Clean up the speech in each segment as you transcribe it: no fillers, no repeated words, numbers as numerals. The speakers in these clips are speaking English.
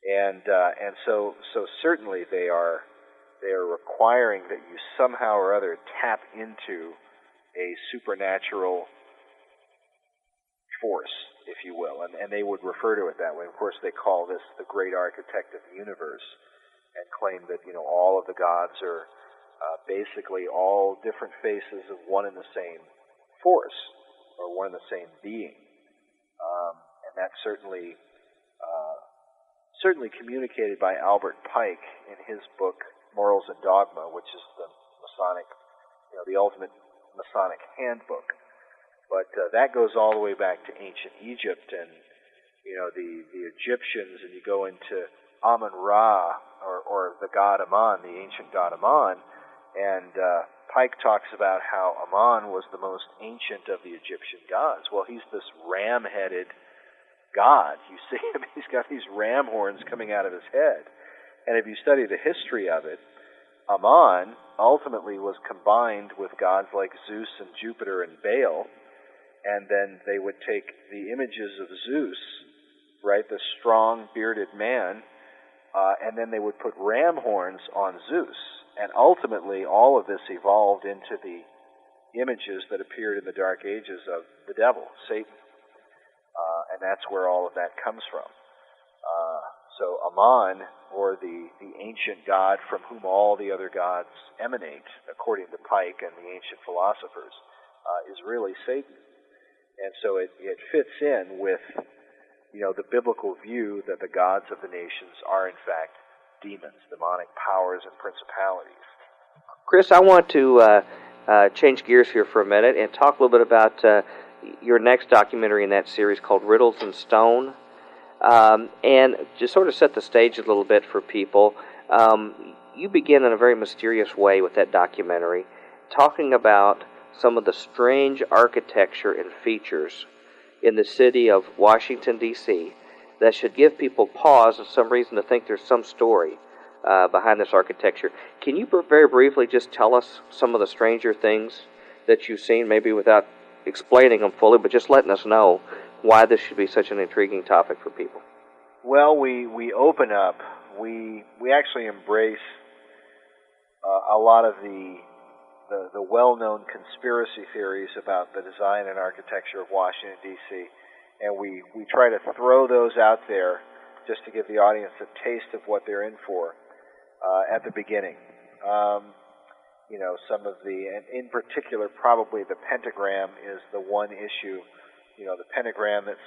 And so certainly they are requiring that you somehow or other tap into a supernatural force, if you will, and they would refer to it that way. Of course, they call this the great architect of the universe, and claim that all of the gods are basically all different faces of one and the same force, or one and the same being, and that's certainly communicated by Albert Pike in his book Morals and Dogma, which is the Masonic, the ultimate Masonic handbook. But that goes all the way back to ancient Egypt and the Egyptians, and you go into Amun-Ra, or the god Amun, the ancient god Amun, and Pike talks about how Amun was the most ancient of the Egyptian gods. Well, he's this ram-headed god. You see him, he's got these ram horns coming out of his head. And if you study the history of it, Amun ultimately was combined with gods like Zeus and Jupiter and Baal, and then they would take the images of Zeus, right, the strong bearded man, and then they would put ram horns on Zeus. And ultimately all of this evolved into the images that appeared in the Dark Ages of the devil, Satan. And that's where all of that comes from. So Amun, or the ancient god from whom all the other gods emanate, according to Pike and the ancient philosophers, is really Satan. And so it fits in with, the biblical view that the gods of the nations are in fact demons, demonic powers and principalities. Chris, I want to change gears here for a minute and talk a little bit about your next documentary in that series called Riddles in Stone. And just sort of set the stage a little bit for people. You begin in a very mysterious way with that documentary, talking about some of the strange architecture and features in the city of Washington, D.C., that should give people pause and some reason to think there's some story behind this architecture. Can you very briefly just tell us some of the stranger things that you've seen, maybe without explaining them fully, but just letting us know why this should be such an intriguing topic for people? Well, we open up, we actually embrace a lot of the well-known conspiracy theories about the design and architecture of Washington, D.C., and we try to throw those out there just to give the audience a taste of what they're in for at the beginning. Some of and in particular, probably the pentagram is the one issue. The pentagram that's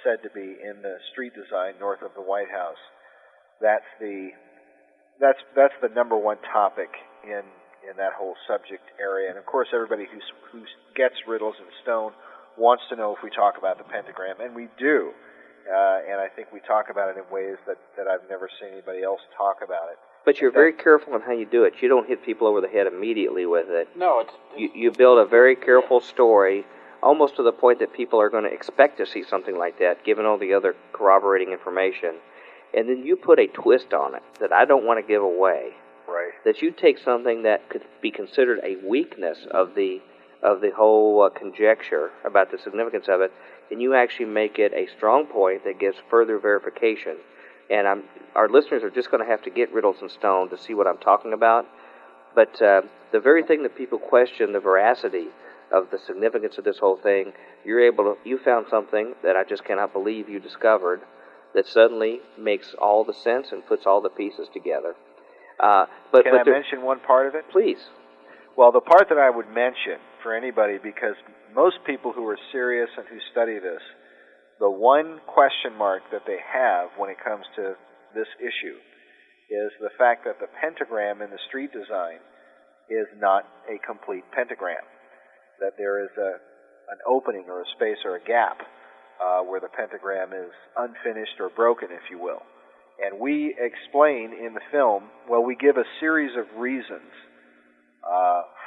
said to be in the street design north of the White House. That's the number one topic in that whole subject area. And of course, everybody who gets Riddles in Stone wants to know if we talk about the pentagram, and we do. And I think we talk about it in ways that I've never seen anybody else talk about it. But you're very careful on how you do it. You don't hit people over the head immediately with it. No, You build a very careful story, almost to the point that people are going to expect to see something like that, given all the other corroborating information. And then you put a twist on it that I don't want to give away. Right. That you take something that could be considered a weakness of the whole conjecture about the significance of it, and you actually make it a strong point that gives further verification. And our listeners are just going to have to get Riddles in Stone to see what I'm talking about. But the very thing that people question the veracity of the significance of this whole thing, you found something that I just cannot believe you discovered that suddenly makes all the sense and puts all the pieces together. Can I mention one part of it? Please. Well, the part that I would mention for anybody, because most people who are serious and who study this, the one question mark that they have when it comes to this issue is the fact that the pentagram in the street design is not a complete pentagram, that there is an opening or a space or a gap where the pentagram is unfinished or broken, if you will. And we explain in the film, we give a series of reasons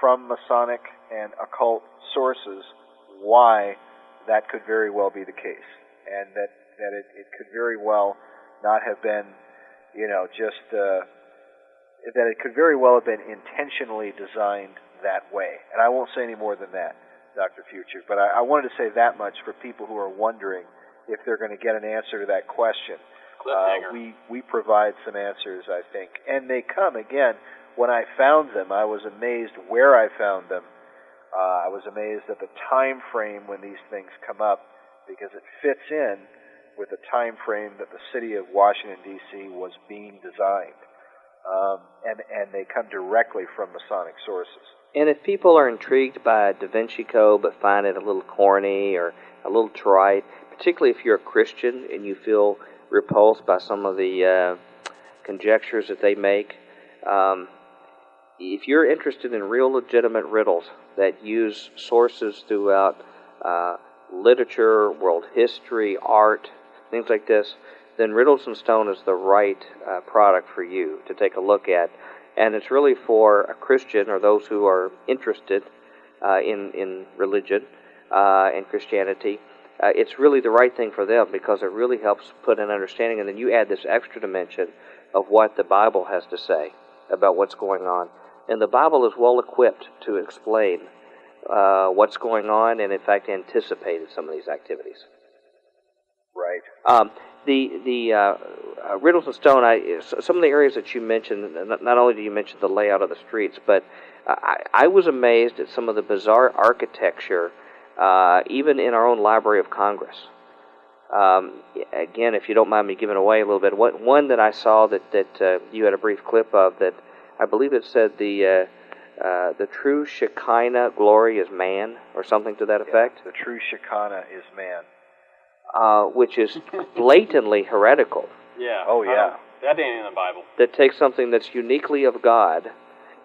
from Masonic and occult sources why that could very well be the case, and that it could very well not have been, that it could very well have been intentionally designed that way. And I won't say any more than that, Dr. Future, but I wanted to say that much for people who are wondering if they're going to get an answer to that question. Cliffhanger. We provide some answers, I think, and they come again. When I found them, I was amazed where I found them. I was amazed at the time frame when these things come up, because it fits in with the time frame that the city of Washington, D.C. was being designed. And they come directly from Masonic sources. And if people are intrigued by Da Vinci Code but find it a little corny or a little trite, particularly if you're a Christian and you feel repulsed by some of the conjectures that they make, if you're interested in real legitimate riddles that use sources throughout literature, world history, art, things like this, then Riddles and Stone is the right product for you to take a look at. And it's really for a Christian or those who are interested in religion and Christianity. It's really the right thing for them because it really helps put an understanding. And then you add this extra dimension of what the Bible has to say about what's going on. And the Bible is well equipped to explain what's going on and, in fact, anticipated some of these activities. Right. The Riddles and Stone, some of the areas that you mentioned, not only do you mention the layout of the streets, but I was amazed at some of the bizarre architecture, even in our own Library of Congress. Again, if you don't mind me giving away a little bit, one that I saw that you had a brief clip of that I believe it said the true Shekinah glory is man, or something to that effect. The true Shekinah is man. Which is blatantly heretical. Yeah. Oh, yeah. That ain't in the Bible. That takes something that's uniquely of God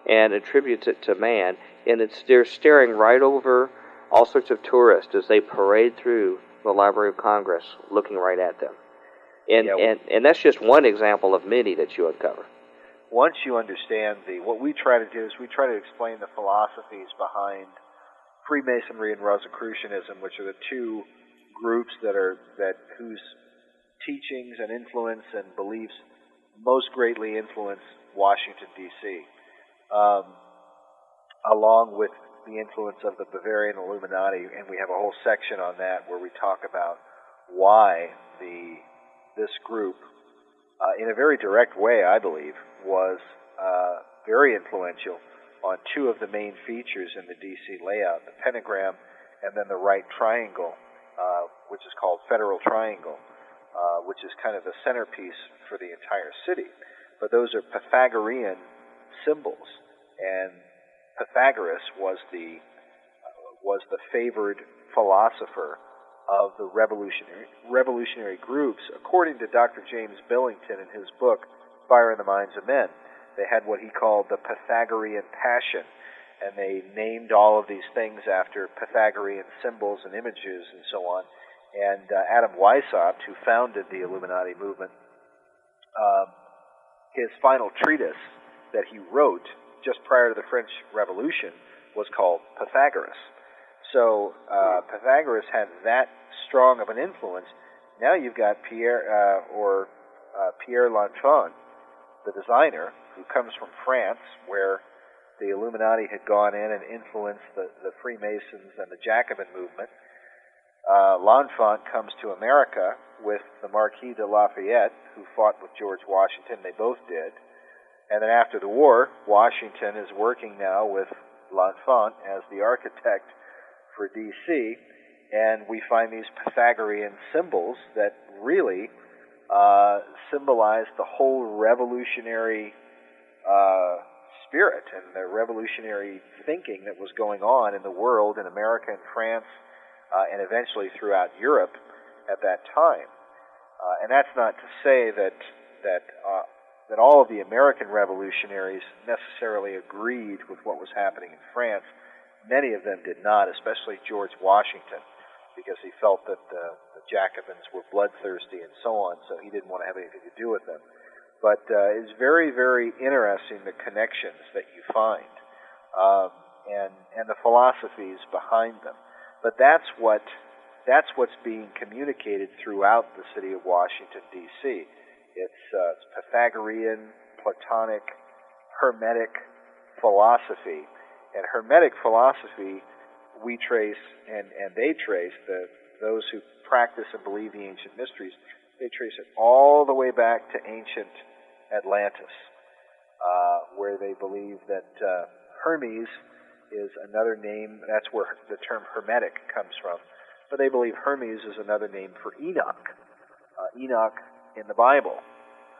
and attributes it to man, and they're staring right over all sorts of tourists as they parade through the Library of Congress, looking right at them. And that's just one example of many that you uncover. Once you understand what we try to do is we try to explain the philosophies behind Freemasonry and Rosicrucianism, which are the two groups whose teachings and influence and beliefs most greatly influence Washington, D.C., along with the influence of the Bavarian Illuminati, and we have a whole section on that where we talk about why this group, in a very direct way, I believe, was very influential on two of the main features in the D.C. layout, the pentagram and then the right triangle, which is called Federal Triangle, which is kind of the centerpiece for the entire city. But those are Pythagorean symbols, and Pythagoras was the favored philosopher of the revolutionary groups, according to Dr. James Billington in his book Fire in the Minds of Men. They had what he called the Pythagorean passion, and they named all of these things after Pythagorean symbols and images and so on. And Adam Weishaupt, who founded the Illuminati movement, his final treatise that he wrote just prior to the French Revolution was called Pythagoras. So Pythagoras had that strong of an influence. Now you've got Pierre L'Enfant, the designer, who comes from France, where the Illuminati had gone in and influenced the Freemasons and the Jacobin movement. L'Enfant comes to America with the Marquis de Lafayette, who fought with George Washington. They both did. And then after the war, Washington is working now with L'Enfant as the architect for D.C., and we find these Pythagorean symbols that really symbolize the whole revolutionary spirit and the revolutionary thinking that was going on in the world, in America and France, and eventually throughout Europe at that time. And that's not to say that all of the American revolutionaries necessarily agreed with what was happening in France. Many of them did not, especially George Washington, because he felt that the Jacobins were bloodthirsty and so on, so he didn't want to have anything to do with them. But it's very, very interesting, the connections that you find, and the philosophies behind them. But that's what's being communicated throughout the city of Washington, D.C. It's Pythagorean, Platonic, Hermetic philosophy. And Hermetic philosophy, we trace, and they trace, those who practice and believe the ancient mysteries, They trace it all the way back to ancient Atlantis, where they believe that Hermes is another name. That's where the term Hermetic comes from. But they believe Hermes is another name for Enoch. Enoch in the Bible,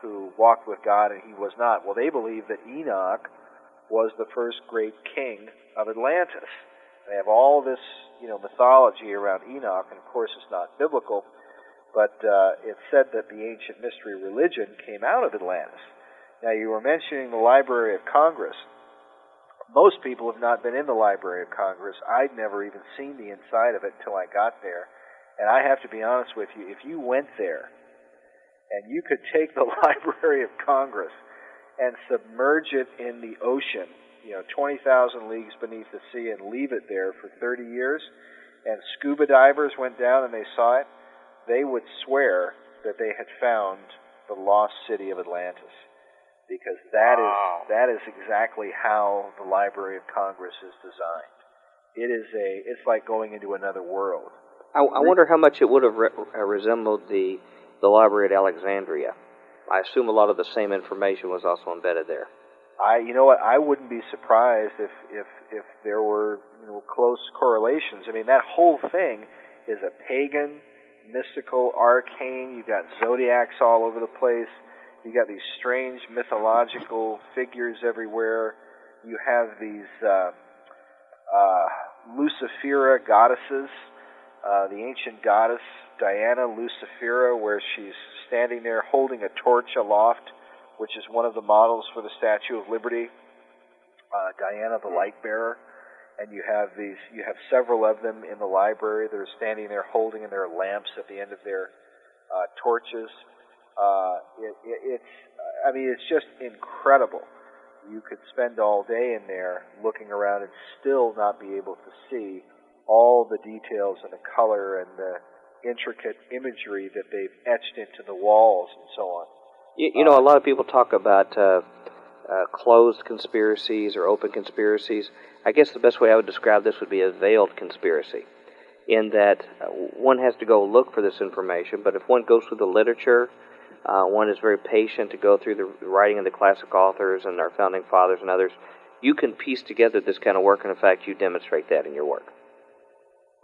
who walked with God and he was not. Well, they believe that Enoch was the first great king of Atlantis. They have all this, mythology around Enoch, and of course it's not biblical, but it's said that the ancient mystery religion came out of Atlantis. Now, you were mentioning the Library of Congress. Most people have not been in the Library of Congress. I'd never even seen the inside of it until I got there. And I have to be honest with you, if you went there and you could take the Library of Congress and submerge it in the ocean, 20,000 leagues beneath the sea, and leave it there for 30 years, and scuba divers went down and they saw it, they would swear that they had found the lost city of Atlantis. Because that is exactly how the Library of Congress is designed. It's like going into another world. I wonder how much it would have resembled the Library at Alexandria. I assume a lot of the same information was also embedded there. I wouldn't be surprised if there were close correlations. I mean, that whole thing is a pagan, mystical, arcane. You've got zodiacs all over the place. You got these strange mythological figures everywhere. You have these Lucifera goddesses. The ancient goddess Diana Lucifera, where she's standing there holding a torch aloft, which is one of the models for the Statue of Liberty. Diana the Light Bearer. And you have several of them in the library that are standing there holding in their lamps at the end of their torches. It's just incredible. You could spend all day in there looking around and still not be able to see all the details and the color and the intricate imagery that they've etched into the walls and so on. A lot of people talk about closed conspiracies or open conspiracies. I guess the best way I would describe this would be a veiled conspiracy, in that one has to go look for this information, but if one goes through the literature, one is very patient to go through the writing of the classic authors and our founding fathers and others, you can piece together this kind of work, and in fact you demonstrate that in your work.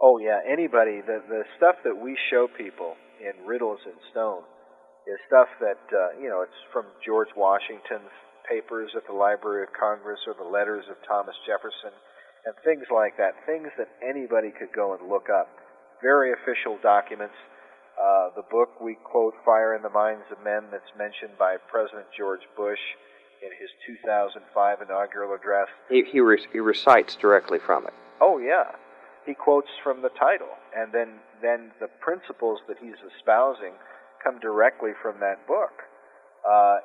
Oh yeah, anybody, the stuff that we show people in Riddles and Stone is stuff that, it's from George Washington's papers at the Library of Congress or the letters of Thomas Jefferson and things like that, things that anybody could go and look up. Very official documents. The book we quote, Fire in the Minds of Men, that's mentioned by President George Bush in his 2005 inaugural address. He recites directly from it. Oh, yeah. He quotes from the title, and then the principles that he's espousing come directly from that book.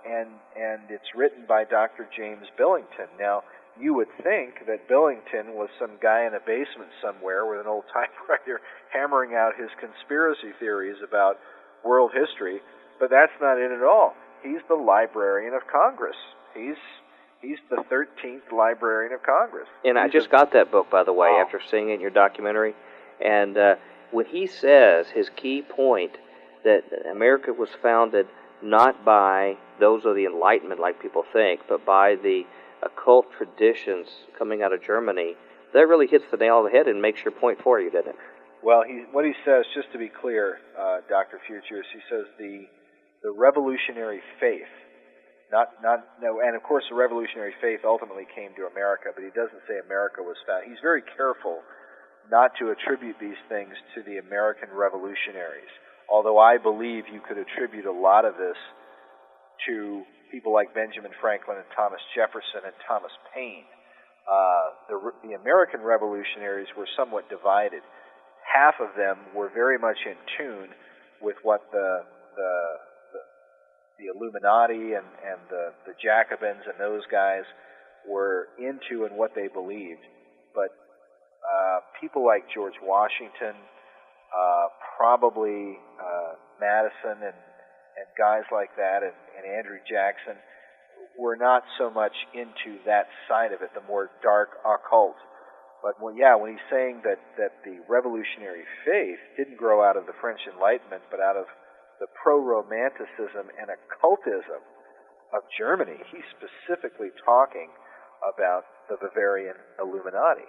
And it's written by Dr. James Billington. Now, you would think that Billington was some guy in a basement somewhere with an old typewriter hammering out his conspiracy theories about world history, but that's not it at all. He's the Librarian of Congress. He's the 13th Librarian of Congress. And I just got that book, by the way, after seeing it in your documentary. And when he says his key point that America was founded not by those of the Enlightenment like people think, but by the occult traditions coming out of Germany, that really hits the nail on the head and makes your point for you, doesn't it? Well, what he says, just to be clear, Dr. Futures, he says the revolutionary faith, and of course the revolutionary faith ultimately came to America, but he doesn't say America was founded. He's very careful not to attribute these things to the American revolutionaries, although I believe you could attribute a lot of this to people like Benjamin Franklin and Thomas Jefferson and Thomas Paine. The American revolutionaries were somewhat divided. Half of them were very much in tune with what the Illuminati and the Jacobins and those guys were into and what they believed. But people like George Washington, probably Madison and guys like that, and Andrew Jackson, were not so much into that side of it, the more dark occult. But when he's saying that the revolutionary faith didn't grow out of the French Enlightenment, but out of the pro-romanticism and occultism of Germany. He's specifically talking about the Bavarian Illuminati.